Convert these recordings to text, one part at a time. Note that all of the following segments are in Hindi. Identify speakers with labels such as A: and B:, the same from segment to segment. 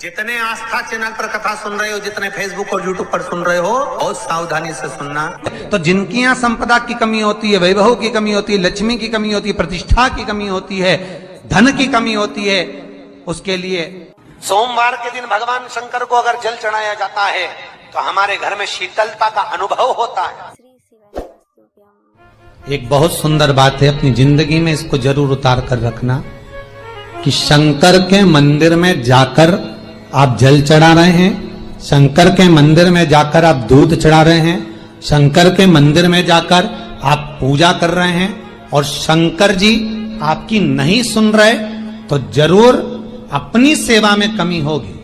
A: जितने आस्था चैनल पर कथा सुन रहे हो, जितने फेसबुक और यूट्यूब पर सुन रहे हो, बहुत सावधानी से सुनना। तो जिनकी यहाँ संपदा की कमी होती है, वैभव की कमी होती है, लक्ष्मी की कमी होती है, प्रतिष्ठा की कमी होती है, धन की कमी होती है, उसके लिए सोमवार के दिन भगवान शंकर को अगर जल चढ़ाया जाता है तो हमारे घर में शीतलता का अनुभव होता है। एक बहुत सुंदर बात है, अपनी जिंदगी में इसको जरूर उतार कर रखना कि शंकर के मंदिर में जाकर आप जल चढ़ा रहे हैं, शंकर के मंदिर में जाकर आप दूध चढ़ा रहे हैं, शंकर के मंदिर में जाकर आप पूजा कर रहे हैं और शंकर जी आपकी नहीं सुन रहे तो जरूर अपनी सेवा में कमी होगी।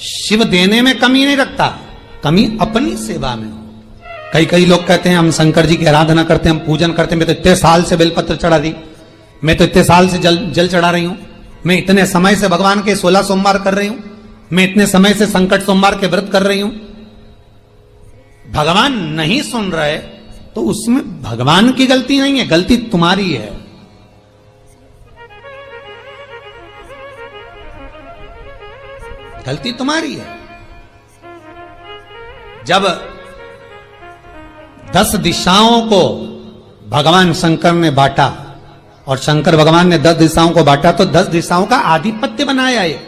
A: शिव देने में कमी नहीं रखता, कमी अपनी सेवा में हो। कई लोग कहते हैं हम शंकर जी की आराधना करते हैं, हम पूजन करते हैं, मैं तो इतने साल से बेलपत्र चढ़ा दी, मैं तो इतने साल से जल चढ़ा रही हूं, मैं इतने समय से भगवान के 16 सोमवार कर रही हूं, मैं इतने समय से संकट सोमवार के व्रत कर रही हूं। भगवान नहीं सुन रहे तो उसमें भगवान की गलती नहीं है, गलती तुम्हारी है। गलती तुम्हारी है। जब 10 दिशाओं को भगवान शंकर ने बांटा और शंकर भगवान ने 10 दिशाओं को बांटा तो 10 दिशाओं का आधिपत्य बनाया है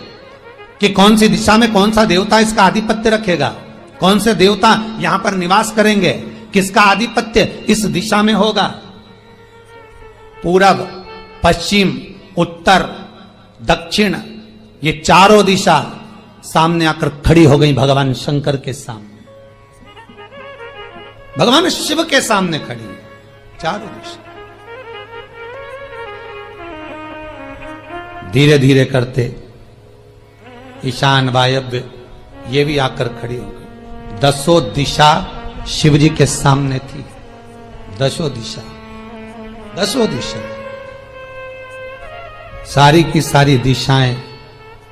A: कि कौन सी दिशा में कौन सा देवता इसका आधिपत्य रखेगा, कौन से देवता यहां पर निवास करेंगे, किसका आधिपत्य इस दिशा में होगा। पूरब, पश्चिम, उत्तर, दक्षिण, ये चारों दिशा सामने आकर खड़ी हो गई भगवान शंकर के सामने, भगवान शिव के सामने खड़ी है चारों दिशा। धीरे धीरे करते ईशान, वायव्य ये भी आकर खड़ी हो गई। 10 दिशा शिव जी के सामने थी, 10 दिशा, 10 दिशा, सारी की सारी दिशाएं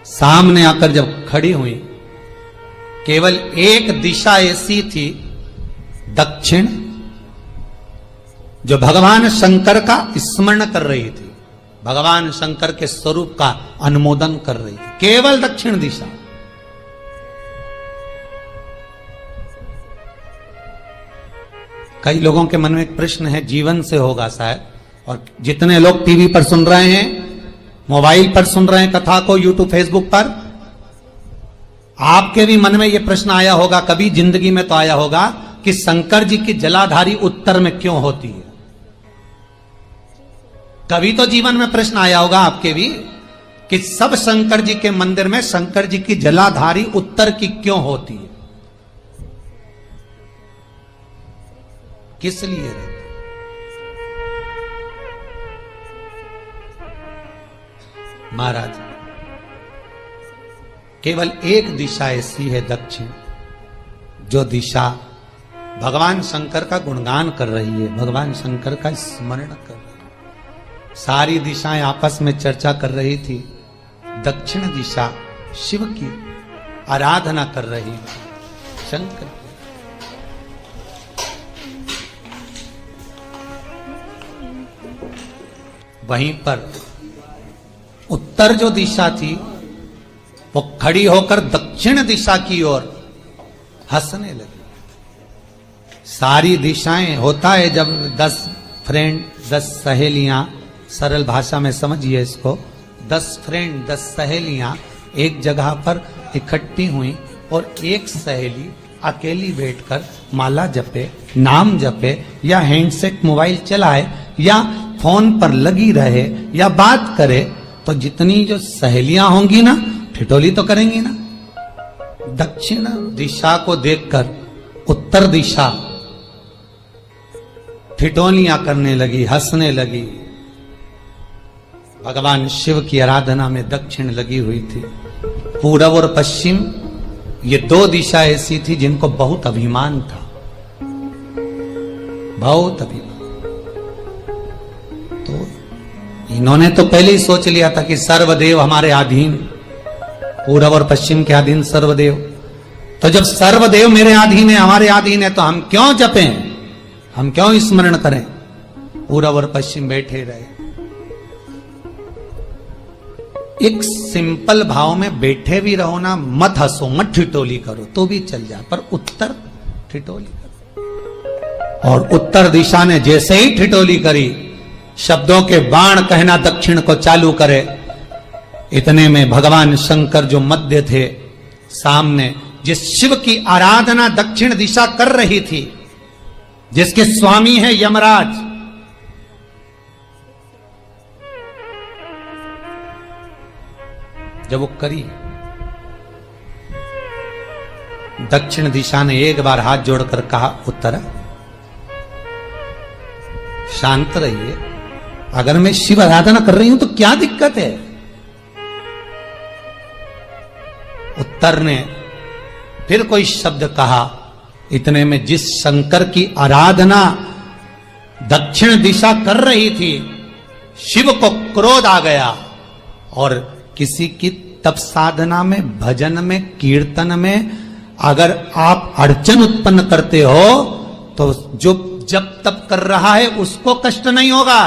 A: सामने आकर जब खड़ी हुई, केवल एक दिशा ऐसी थी दक्षिण, जो भगवान शंकर का स्मरण कर रही थी, भगवान शंकर के स्वरूप का अनुमोदन कर रही थी, केवल दक्षिण दिशा। कई लोगों के मन में एक प्रश्न है, जीवन से होगा शायद, और जितने लोग टीवी पर सुन रहे हैं, मोबाइल पर सुन रहे हैं कथा को, यूट्यूब, फेसबुक पर, आपके भी मन में यह प्रश्न आया होगा, कभी जिंदगी में तो आया होगा कि शंकर जी की जलाधारी उत्तर में क्यों होती है। कभी तो जीवन में प्रश्न आया होगा आपके भी कि सब शंकर जी के मंदिर में शंकर जी की जलाधारी उत्तर की क्यों होती है, किस लिए रहती? महाराज, केवल एक दिशा ऐसी है दक्षिण, जो दिशा भगवान शंकर का गुणगान कर रही है, भगवान शंकर का स्मरण कर रही है। सारी दिशाएं आपस में चर्चा कर रही थी, दक्षिण दिशा शिव की आराधना कर रही थी, शंकर। वहीं पर उत्तर जो दिशा थी वो खड़ी होकर दक्षिण दिशा की ओर हंसने लगी। सारी दिशाएं, होता है जब 10 फ्रेंड, 10 सहेलियां, सरल भाषा में समझिए इसको, 10 फ्रेंड, 10 सहेलियां एक जगह पर इकट्ठी हुई और एक सहेली अकेली बैठकर माला जपे, नाम जपे, या हैंडसेट मोबाइल चलाए, या फोन पर लगी रहे, या बात करे, तो जितनी जो सहेलियां होंगी ना, ठिठोली तो करेंगी ना। दक्षिण दिशा को देखकर उत्तर दिशा ठिठोलियां करने लगी, हंसने लगी। भगवान शिव की आराधना में दक्षिण लगी हुई थी। पूरब और पश्चिम ये 2 दिशा ऐसी थी जिनको बहुत अभिमान था, बहुत अभिमान। तो इन्होंने तो पहले ही सोच लिया था कि सर्वदेव हमारे अधीन, पूरब और पश्चिम के अधीन सर्वदेव। तो जब सर्वदेव मेरे अधीन है, हमारे अधीन है, तो हम क्यों जपें, हम क्यों स्मरण करें। पूरब और पश्चिम बैठे रहे। एक सिंपल भाव में बैठे भी रहो ना, मत हंसो, मत ठिठोली करो तो भी चल जाए, पर उत्तर ठिठोली करो। और उत्तर दिशा ने जैसे ही ठिठोली करी, शब्दों के बाण कहना दक्षिण को चालू करे, इतने में भगवान शंकर जो मध्य थे सामने, जिस शिव की आराधना दक्षिण दिशा कर रही थी, जिसके स्वामी है यमराज, जब वो करी, दक्षिण दिशा ने एक बार हाथ जोड़कर कहा, उत्तर शांत रहिए, अगर मैं शिव आराधना कर रही हूं तो क्या दिक्कत है। उत्तर ने फिर कोई शब्द कहा, इतने में जिस शंकर की आराधना दक्षिण दिशा कर रही थी, शिव को क्रोध आ गया, और किसी की तप साधना में, भजन में, कीर्तन में अगर आप अड़चन उत्पन्न करते हो तो जो जब तप कर रहा है उसको कष्ट नहीं होगा,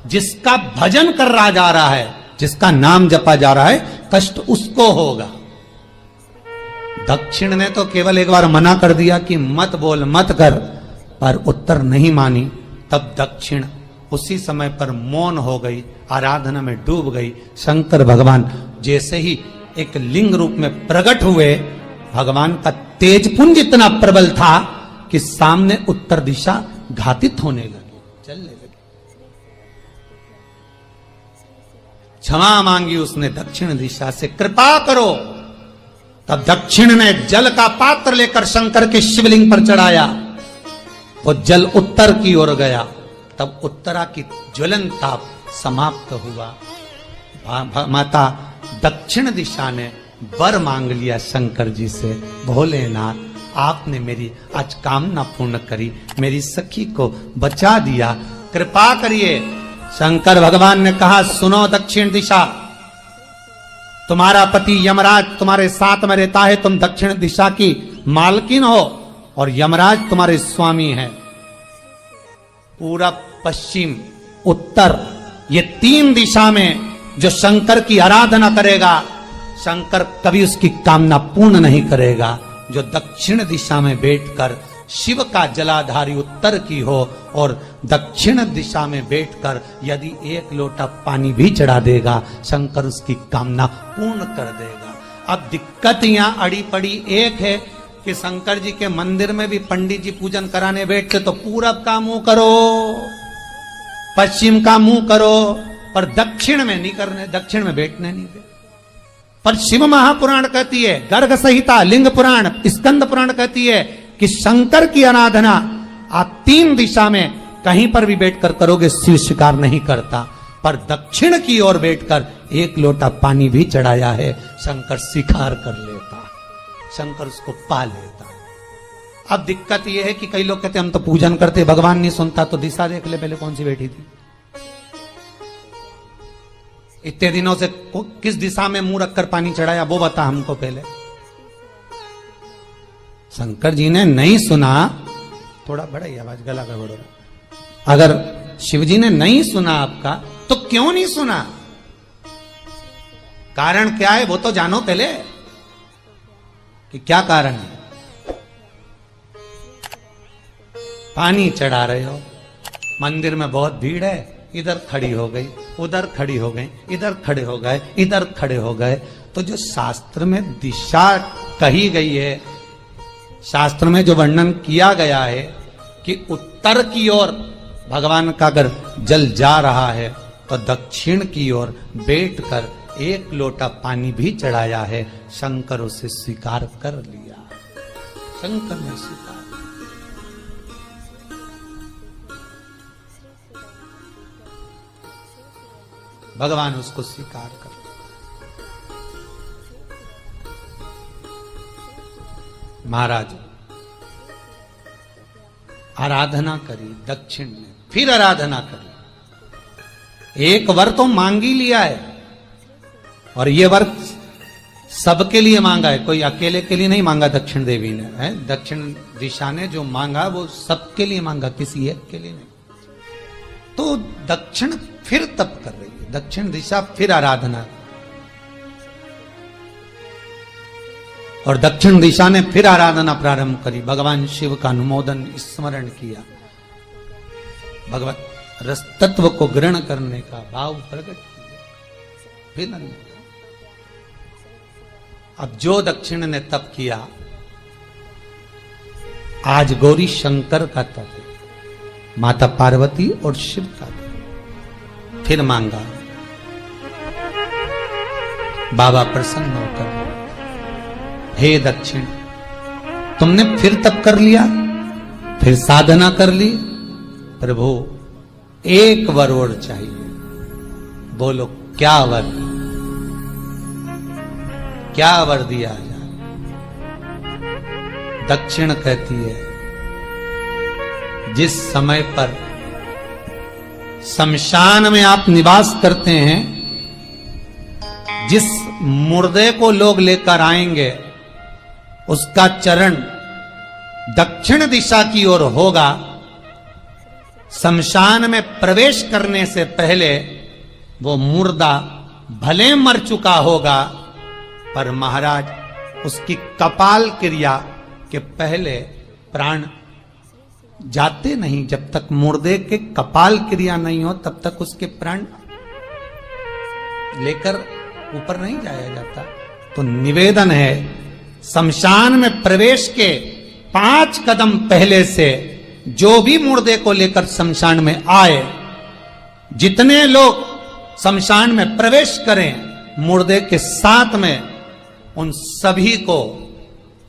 A: जिसका भजन कर रहा जा रहा है, जिसका नाम जपा जा रहा है, कष्ट उसको होगा। दक्षिण ने तो केवल एक बार मना कर दिया कि मत बोल, मत कर, पर उत्तर नहीं मानी। तब दक्षिण उसी समय पर मौन हो गई, आराधना में डूब गई। शंकर भगवान जैसे ही एक लिंग रूप में प्रकट हुए, भगवान का तेजपुंज इतना प्रबल था कि सामने उत्तर दिशा घातित होने लगी, चलने लगी। क्षमा मांगी उसने दक्षिण दिशा से, कृपा करो। तब दक्षिण ने जल का पात्र लेकर शंकर के शिवलिंग पर चढ़ाया, वो जल उत्तर की ओर गया। तब उत्तरा की ज्वलन ताप समाप्त हुआ। माता दक्षिण दिशा ने वर मांग लिया शंकर जी से, भोलेनाथ आपने मेरी आज कामना पूर्ण करी, मेरी सखी को बचा दिया, कृपा करिए। शंकर भगवान ने कहा, सुनो दक्षिण दिशा, तुम्हारा पति यमराज तुम्हारे साथ में रहता है, तुम दक्षिण दिशा की मालकिन हो और यमराज तुम्हारे स्वामी हैं। पूरब, पश्चिम, उत्तर, ये तीन दिशा में जो शंकर की आराधना करेगा, शंकर कभी उसकी कामना पूर्ण नहीं करेगा। जो दक्षिण दिशा में बैठकर शिव का जलाधारी उत्तर की हो और दक्षिण दिशा में बैठकर यदि एक लोटा पानी भी चढ़ा देगा, शंकर उसकी कामना पूर्ण कर देगा। अब दिक्कत यहां अड़ी पड़ी एक है कि शंकर जी के मंदिर में भी पंडित जी पूजन कराने बैठते तो पूरब का मुंह करो, पश्चिम का मुंह करो, पर दक्षिण में नहीं करने, दक्षिण में बैठने नहीं दे। पर शिव महापुराण कहती है, गर्ग संहिता, लिंग पुराण, स्कंद पुराण कहती है कि शंकर की आराधना आप तीन दिशा में कहीं पर भी बैठकर करोगे, शिव स्वीकार नहीं करता। पर दक्षिण की ओर बैठकर एक लोटा पानी भी चढ़ाया है, शंकर स्वीकार कर लेता, शंकर उसको पा लेता। अब दिक्कत यह है कि कई लोग कहते हम तो पूजन करते, भगवान नहीं सुनता, तो दिशा देख ले पहले कौन सी बैठी थी। इतने दिनों से किस दिशा में मुंह रखकर पानी चढ़ाया, वो बता हमको पहले। शंकर जी ने नहीं सुना, थोड़ा बढ़ाई आवाज, गला का बढ़ो। अगर शिव जी ने नहीं सुना आपका, तो क्यों नहीं सुना, कारण क्या है वो तो जानो पहले कि क्या कारण है। पानी चढ़ा रहे हो, मंदिर में बहुत भीड़ है, इधर खड़ी हो गई, उधर खड़ी हो गई, इधर खड़े हो गए, इधर खड़े हो गए। तो जो शास्त्र में दिशा कही गई है, शास्त्र में जो वर्णन किया गया है कि उत्तर की ओर भगवान का अगर जल जा रहा है तो दक्षिण की ओर बैठकर एक लोटा पानी भी चढ़ाया है, शंकर उसे स्वीकार कर लिया, शंकर ने स्वीकार। भगवान उसको स्वीकार कर। महाराज आराधना करी दक्षिण ने, फिर आराधना करी। एक वर तो मांग ही लिया है, और ये वर सबके लिए मांगा है, कोई अकेले के लिए नहीं मांगा दक्षिण देवी ने, है दक्षिण दिशा ने जो मांगा वो सबके लिए मांगा, किसी एक के लिए नहीं। तो दक्षिण फिर तप कर रही है, दक्षिण दिशा फिर आराधना और दक्षिण दिशा ने फिर आराधना प्रारंभ करी, भगवान शिव का अनुमोदन स्मरण किया, भगवत रस तत्व को ग्रहण करने का भाव प्रकट किया, फिर अब जो दक्षिण ने तप किया, आज गौरी शंकर का तप है, माता पार्वती और शिव का तप। फिर मांगा, बाबा प्रसन्न होकर, हे दक्षिण, तुमने फिर तप कर लिया, फिर साधना कर ली, प्रभु एक वर और चाहिए। बोलो क्या वर, क्या वर दिया जाए? दक्षिण कहती है, जिस समय पर शमशान में आप निवास करते हैं, जिस मुर्दे को लोग लेकर आएंगे, उसका चरण दक्षिण दिशा की ओर होगा। शमशान में प्रवेश करने से पहले वो मुर्दा भले मर चुका होगा, पर महाराज उसकी कपाल क्रिया के पहले प्राण जाते नहीं। जब तक मुर्दे के कपाल क्रिया नहीं हो, तब तक उसके प्राण लेकर ऊपर नहीं जाया जाता। तो निवेदन है, शमशान में प्रवेश के 5 कदम पहले से जो भी मुर्दे को लेकर शमशान में आए, जितने लोग शमशान में प्रवेश करें मुर्दे के साथ में, उन सभी को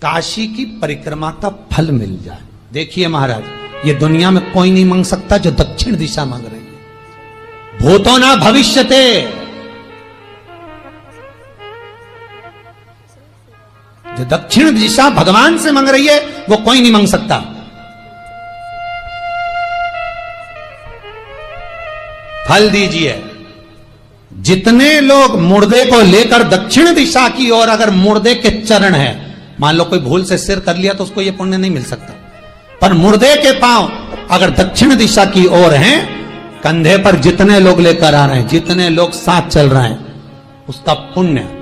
A: काशी की परिक्रमा का फल मिल जाए। देखिए महाराज, ये दुनिया में कोई नहीं मांग सकता जो दक्षिण दिशा मांग रही है। भूतो ना भविष्यते, जो दक्षिण दिशा भगवान से मांग रही है, वो कोई नहीं मांग सकता। फल दीजिए। जितने लोग मुर्दे को लेकर दक्षिण दिशा की ओर, अगर मुर्दे के चरण है, मान लो कोई भूल से सिर कर लिया तो उसको ये पुण्य नहीं मिल सकता, पर मुर्दे के पांव अगर दक्षिण दिशा की ओर हैं, कंधे पर जितने लोग लेकर आ रहे हैं, जितने लोग साथ चल रहे हैं, उसका पुण्य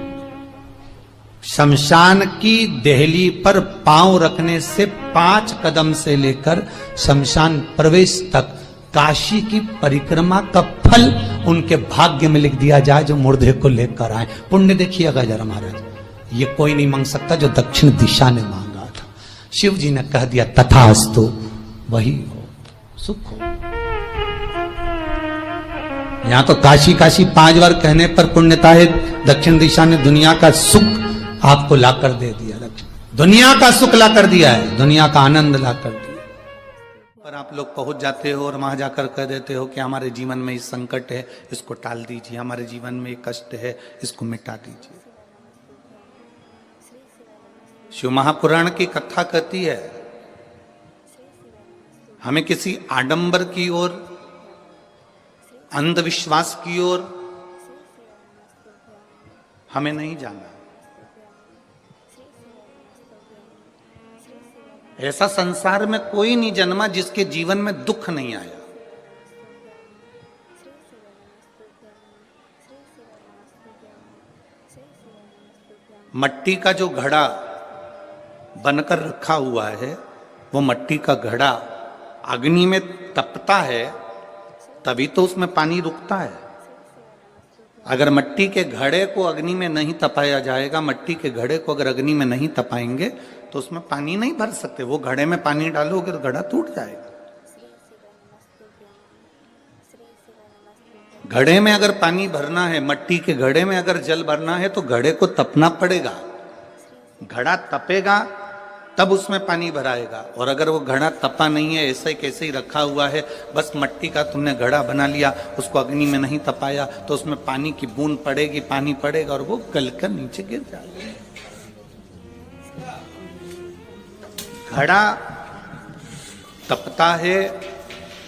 A: शमशान की देहली पर पांव रखने से 5 कदम से लेकर शमशान प्रवेश तक काशी की परिक्रमा का फल उनके भाग्य में लिख दिया जाए, जो मुर्दे को लेकर आए। पुण्य देखिएगा जरा महाराज, ये कोई नहीं मांग सकता जो दक्षिण दिशा ने मांगा था। शिव जी ने कह दिया तथास्तु, वही हो, सुख हो। यहां तो काशी काशी 5 बार कहने पर पुण्यता है, दक्षिण दिशा ने दुनिया का सुख आपको लाकर दे दिया, दुनिया का सुख लाकर दिया है, दुनिया का आनंद लाकर दिया। पर आप लोग पहुंच जाते हो और वहां जाकर कह देते हो कि हमारे जीवन में इस संकट है, इसको टाल दीजिए, हमारे जीवन में एक कष्ट है, इसको मिटा दीजिए। शिव महापुराण की कथा कहती है, हमें किसी आडंबर की ओर, अंधविश्वास की ओर हमें नहीं जाना। ऐसा संसार में कोई नहीं जन्मा जिसके जीवन में दुख नहीं आया। मट्टी का जो घड़ा बनकर रखा हुआ है, वो मट्टी का घड़ा अग्नि में तपता है, तभी तो उसमें पानी रुकता है। अगर मट्टी के घड़े को अग्नि में नहीं तपाया जाएगा, मट्टी के घड़े को अगर अग्नि में नहीं तपाएंगे तो उसमें पानी नहीं भर सकते। वो घड़े में पानी डालोगे तो घड़ा टूट जाएगा। घड़े में अगर पानी भरना है, मट्टी के घड़े में अगर जल भरना है, तो घड़े को तपना पड़ेगा। घड़ा तपेगा तब उसमें पानी भराएगा। और अगर वो घड़ा तपा नहीं है, ऐसे कैसे ही रखा हुआ है, बस मट्टी का तुमने घड़ा बना लिया, उसको अग्नि में नहीं तपाया, तो उसमें पानी की बूंद पड़ेगी, पानी पड़ेगा और वो गलकर नीचे गिर जाएगा। घड़ा तपता है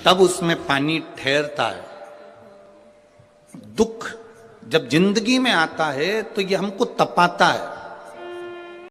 A: तब उसमें पानी ठहरता है। दुख जब जिंदगी में आता है तो ये हमको तपाता है।